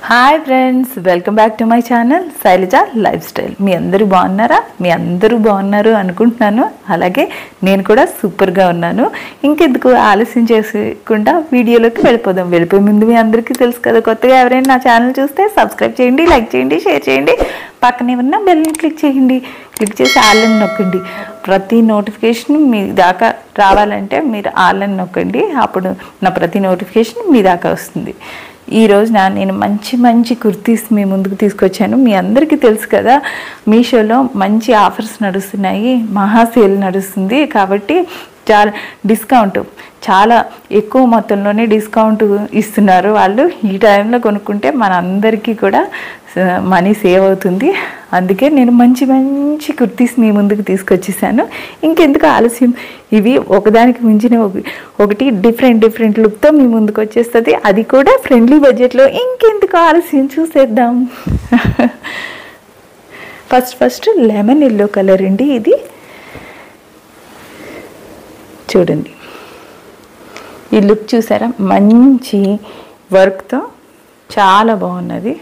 Hi friends, welcome back to my channel Shailaja life style. మీ అందరూ బాగున్నారా? మీ అందరూ బాగున్నారు అనుకుంటున్నాను. అలాగే నేను కూడా సూపర్గా ఉన్నాను. ఇంకెందుకు ఆలస్యం చేసుకుండా వీడియోలోకి వెళ్ళిపోదాం. వెళ్ళిపోయే ముందు మీ అందరికీ తెలుసు కదా, కొత్తగా ఎవరైనా నా ఛానల్ చూస్తే సబ్స్క్రైబ్ చేయండి, లైక్ చేయండి, షేర్ చేయండి, పక్కనే ఉన్న బెల్ని క్లిక్ చేయండి. క్లిక్ చేసి ఆల్ అని నొక్కండి. ప్రతి నోటిఫికేషన్ మీ దాకా రావాలంటే మీరు ఆల్ అని నొక్కండి. అప్పుడు నా ప్రతి నోటిఫికేషన్ మీ దాకా వస్తుంది. ఈరోజు నేను మంచి మంచి కుర్తీస్ మీ ముందుకు తీసుకొచ్చాను. మీ అందరికీ తెలుసు కదా, మీషోలో మంచి ఆఫర్స్ నడుస్తున్నాయి, మహా సేల్ నడుస్తుంది. కాబట్టి చాలా ఎక్కువ మొత్తంలోనే డిస్కౌంట్ ఇస్తున్నారు వాళ్ళు. ఈ టైంలో కొనుక్కుంటే మన అందరికీ కూడా మనీ సేవ్ అవుతుంది. అందుకే నేను మంచి మంచి కుర్తీస్ మీ ముందుకు తీసుకొచ్చేసాను. ఇంకెందుకు ఆలస్యం, ఇవి ఒకదానికి మించిన ఒకటి డిఫరెంట్ లుక్తో మీ ముందుకు వచ్చేస్తుంది, అది కూడా ఫ్రెండ్లీ బడ్జెట్లో. ఇంకెందుకు ఆలస్యం, చూసేద్దాం. ఫస్ట్ లెమన్ ఎల్లో కలర్ అండి. ఇది చూడండి, ఈ లుక్ చూసారా? మంచి వర్క్తో చాలా బాగున్నది.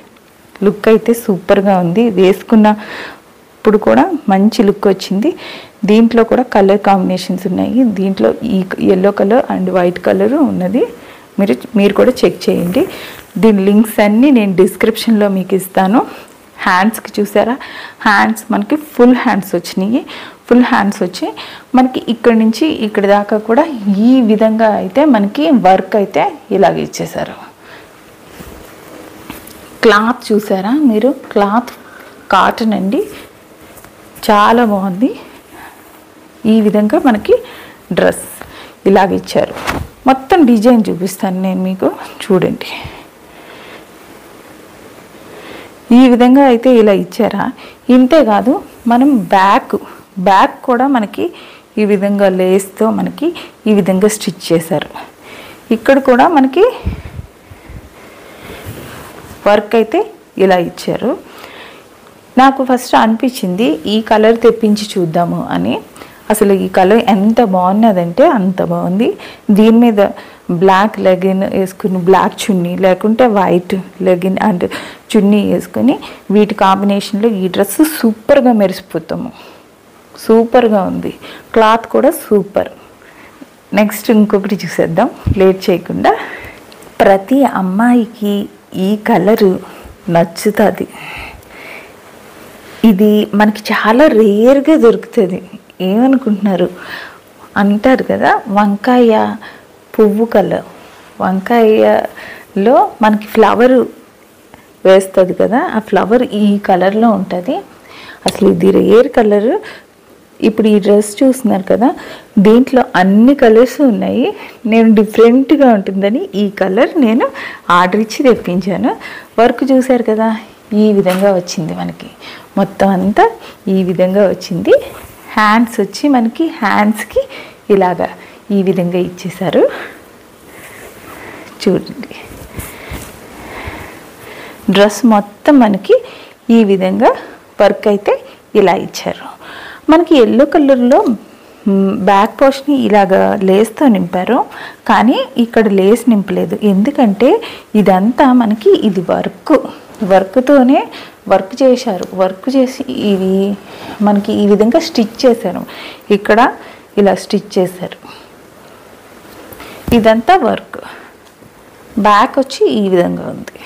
లుక్ అయితే సూపర్గా ఉంది. వేసుకున్నప్పుడు కూడా మంచి లుక్ వచ్చింది. దీంట్లో కూడా కలర్ కాంబినేషన్స్ ఉన్నాయి. దీంట్లో ఈ yellow colour and white colour ఉన్నది. మీరు కూడా చెక్ చేయండి. దీని లింక్స్ అన్నీ నేను డిస్క్రిప్షన్లో మీకు ఇస్తాను. హ్యాండ్స్కి చూసారా? హ్యాండ్స్ మనకి ఫుల్ హ్యాండ్స్ వచ్చినాయి. ఫుల్ హ్యాండ్స్ వచ్చి మనకి ఇక్కడి నుంచి ఇక్కడి దాకా కూడా ఈ విధంగా అయితే మనకి వర్క్ అయితే ఇలాగ ఇచ్చేసారు. క్లాత్ చూసారా మీరు? క్లాత్ కాటన్ అండి, చాలా బాగుంది. ఈ విధంగా మనకి డ్రెస్ ఇలాగ ఇచ్చారు. మొత్తం డిజైన్ చూపిస్తాను నేను మీకు, చూడండి. ఈ విధంగా అయితే ఇలా ఇచ్చారా? ఇంతేకాదు, మనం బ్యాక్ కూడా మనకి ఈ విధంగా లేస్తో మనకి ఈ విధంగా స్టిచ్ చేశారు. ఇక్కడ కూడా మనకి వర్క్ అయితే ఇలా ఇచ్చారు. నాకు ఫస్ట్ అనిపించింది ఈ కలర్ తెప్పించి చూద్దాము అని. అసలు ఈ కలర్ ఎంత బాగున్నదంటే అంత బాగుంది. దీని మీద బ్లాక్ లెగిన్ వేసుకుని, బ్లాక్ చున్నీ లేకుంటే వైట్ లెగిన్ అండ్ చున్నీ వేసుకొని వీటి కాంబినేషన్లో ఈ డ్రెస్ సూపర్గా మెరిసిపోతాము. సూపర్గా ఉంది. క్లాత్ కూడా సూపర్. నెక్స్ట్ ఇంకొకటి చూసేద్దాం లేట్ చేయకుండా. ప్రతి అమ్మాయికి ఈ కలరు నచ్చుతుంది. ఇది మనకి చాలా రేర్గా దొరుకుతుంది. ఏమనుకుంటున్నారు అంటారు కదా, వంకాయ పువ్వు కలర్, వంకాయలో మనకి ఫ్లవర్ వేస్తుంది కదా, ఆ ఫ్లవర్ ఈ కలర్లో ఉంటుంది. అసలు ఇది రేర్ కలర్. ఇప్పుడు ఈ డ్రెస్ చూస్తున్నారు కదా, దీంట్లో అన్ని కలర్స్ ఉన్నాయి. నేను డిఫరెంట్గా ఉంటుందని ఈ కలర్ నేను ఆర్డర్ ఇచ్చి తెప్పించాను. వర్క్ చూశారు కదా, ఈ విధంగా వచ్చింది మనకి. మొత్తం అంతా ఈ విధంగా వచ్చింది. హ్యాండ్స్ వచ్చి మనకి హ్యాండ్స్కి ఇలాగా ఈ విధంగా ఇచ్చేశారు. చూడండి, డ్రెస్ మొత్తం మనకి ఈ విధంగా వర్క్ అయితే ఇలా ఇచ్చారు. మనకి ఎల్లో కలర్లో బ్యాక్ పోర్షన్ ఇలాగా లేస్తో నింపారు, కానీ ఇక్కడ లేస్ నింపలేదు. ఎందుకంటే ఇదంతా మనకి ఇది వర్క్తోనే వర్క్ చేశారు. వర్క్ చేసి ఇవి మనకి ఈ విధంగా స్టిచ్ చేశారు. ఇక్కడ ఇలా స్టిచ్ చేశారు. ఇదంతా వర్క్. బ్యాక్ వచ్చి ఈ విధంగా ఉంది.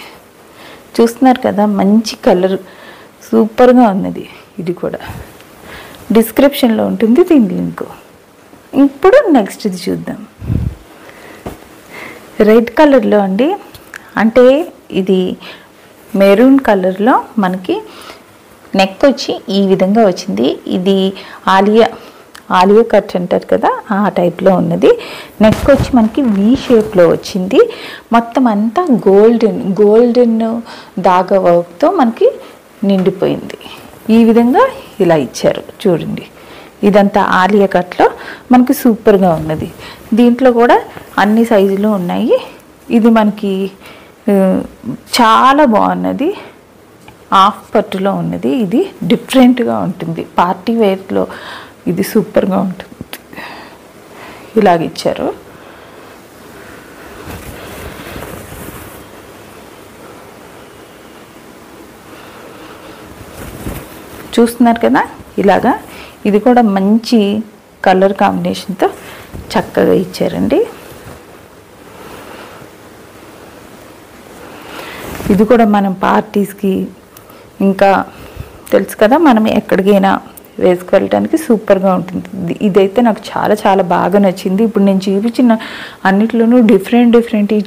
చూస్తున్నారు కదా, మంచి కలర్, సూపర్గా ఉన్నది. ఇది కూడా డిస్క్రిప్షన్లో ఉంటుంది దీని లింక్. ఇప్పుడు నెక్స్ట్ ఇది చూద్దాం. రెడ్ కలర్లో అండి, అంటే ఇది మెరూన్ కలర్లో మనకి నెక్ వచ్చి ఈ విధంగా వచ్చింది. ఇది ఆలియా కట్ అంటారు కదా, ఆ టైప్లో ఉన్నది. నెక్ వచ్చి మనకి వి షేప్లో వచ్చింది. మొత్తం అంతా గోల్డెన్ దాగా వర్క్తో మనకి నిండిపోయింది. ఈ విధంగా ఇలా ఇచ్చారు. చూడండి, ఇదంతా ఆలియా కట్లో మనకి సూపర్గా ఉన్నది. దీంట్లో కూడా అన్ని సైజులు ఉన్నాయి. ఇది మనకి చాలా బాగున్నది. హాఫ్ పట్టులో ఉన్నది. ఇది డిఫరెంట్గా ఉంటుంది, పార్టీ వేర్లో ఇది సూపర్గా ఉంటుంది. ఇలాగ ఇచ్చారు. చూస్తున్నారు కదా ఇలాగా. ఇది కూడా మంచి కలర్ కాంబినేషన్తో చక్కగా ఇచ్చారండి. ఇది కూడా మనం పార్టీస్కి ఇంకా తెలుసు కదా మనం ఎక్కడికైనా వేసుకువెళ్ళడానికి సూపర్గా ఉంటుంది. ఇదైతే నాకు చాలా చాలా బాగా నచ్చింది. ఇప్పుడు నేను చూపించిన అన్నిట్లోనూ డిఫరెంట్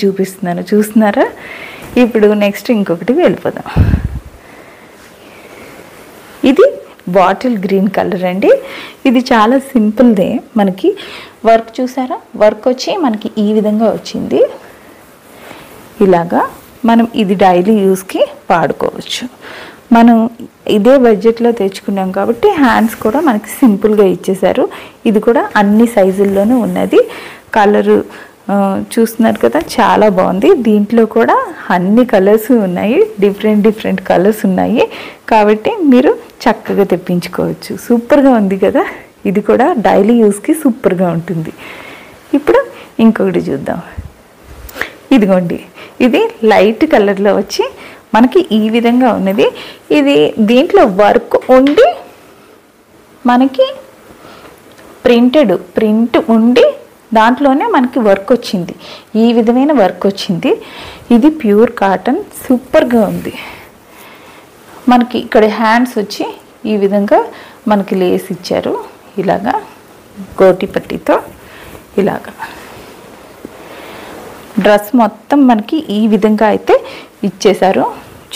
చూపిస్తున్నాను, చూస్తున్నారా. ఇప్పుడు నెక్స్ట్ ఇంకొకటి వెళ్ళిపోదాం. ఇది బాటిల్ గ్రీన్ కలర్ అండి. ఇది చాలా సింపుల్దే. మనకి వర్క్ చూసారా, వర్క్ వచ్చి మనకి ఈ విధంగా వచ్చింది. ఇలాగా మనం ఇది డైలీ యూస్కి వాడుకోవచ్చు. మనం ఇదే బడ్జెట్లో తెచ్చుకున్నాం కాబట్టి హ్యాండ్స్ కూడా మనకి సింపుల్గా ఇచ్చేసారు. ఇది కూడా అన్ని సైజుల్లోనూ ఉన్నది. కలరు చూస్తున్నారు కదా, చాలా బాగుంది. దీంట్లో కూడా అన్ని కలర్స్ ఉన్నాయి, డిఫరెంట్ కలర్స్ ఉన్నాయి. కాబట్టి మీరు చక్కగా తెప్పించుకోవచ్చు. సూపర్గా ఉంది కదా. ఇది కూడా డైలీ యూస్కి సూపర్గా ఉంటుంది. ఇప్పుడు ఇంకొకటి చూద్దాం. ఇదిగోండి, ఇది లైట్ కలర్లో వచ్చి మనకి ఈ విధంగా ఉన్నది. ఇది దీంట్లో వర్క్ ఉండి మనకి ప్రింట్ ఉండి దాంట్లోనే మనకి వర్క్ వచ్చింది. ఈ విధమైన వర్క్ వచ్చింది. ఇది ప్యూర్ కాటన్, సూపర్గా ఉంది. మనకి ఇక్కడ హ్యాండ్స్ వచ్చి ఈ విధంగా మనకి లేస్ ఇచ్చారు. ఇలాగా గోటి పట్టీతో ఇలాగా డ్రెస్ మొత్తం మనకి ఈ విధంగా అయితే ఇచ్చేశారు.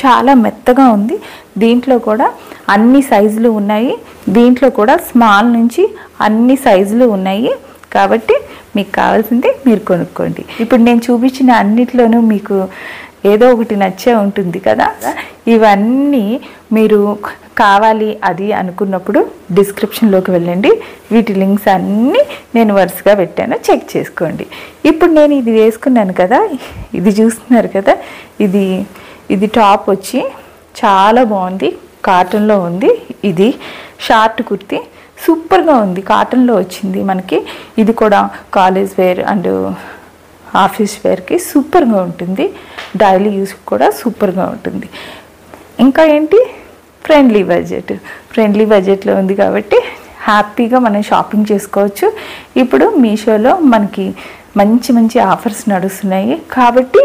చాలా మెత్తగా ఉంది. దీంట్లో కూడా అన్ని సైజులు ఉన్నాయి. దీంట్లో కూడా స్మాల్ నుంచి అన్ని సైజులు ఉన్నాయి. కాబట్టి మీకు కావాల్సింది మీరు కొనుక్కోండి. ఇప్పుడు నేను చూపించిన అన్నిట్లోనూ మీకు ఏదో ఒకటి నచ్చే ఉంటుంది కదా. ఇవన్నీ మీరు కావాలి అది అనుకున్నప్పుడు డిస్క్రిప్షన్లోకి వెళ్ళండి. వీటి లింక్స్ అన్నీ నేను వరుసగా పెట్టాను, చెక్ చేసుకోండి. ఇప్పుడు నేను ఇది వేసుకున్నాను కదా, ఇది చూస్తున్నారు కదా. ఇది టాప్ వచ్చి చాలా బాగుంది, కాటన్లో ఉంది. ఇది షార్ట్ కుర్తీ సూపర్గా ఉంది, కాటన్లో వచ్చింది మనకి. ఇది కూడా కాలేజ్ వేర్ అండ్ ఆఫీస్ వేర్కి సూపర్గా ఉంటుంది. డైలీ యూస్ కూడా సూపర్గా ఉంటుంది. ఇంకా ఏంటి, ఫ్రెండ్లీ బడ్జెట్లో ఉంది కాబట్టి హ్యాపీగా మనం షాపింగ్ చేసుకోవచ్చు. ఇప్పుడు మీషోలో మనకి మంచి ఆఫర్స్ నడుస్తున్నాయి కాబట్టి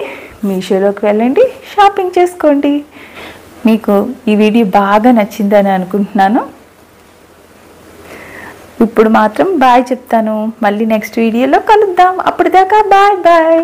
మీషోలోకి వెళ్ళండి, షాపింగ్ చేసుకోండి. మీకు ఈ వీడియో బాగా నచ్చిందని అనుకుంటున్నాను. ఇప్పుడు మాత్రం బాయ్ చెప్తాను. మళ్ళీ నెక్స్ట్ వీడియోలో కలుద్దాం. అప్పటిదాకా బాయ్.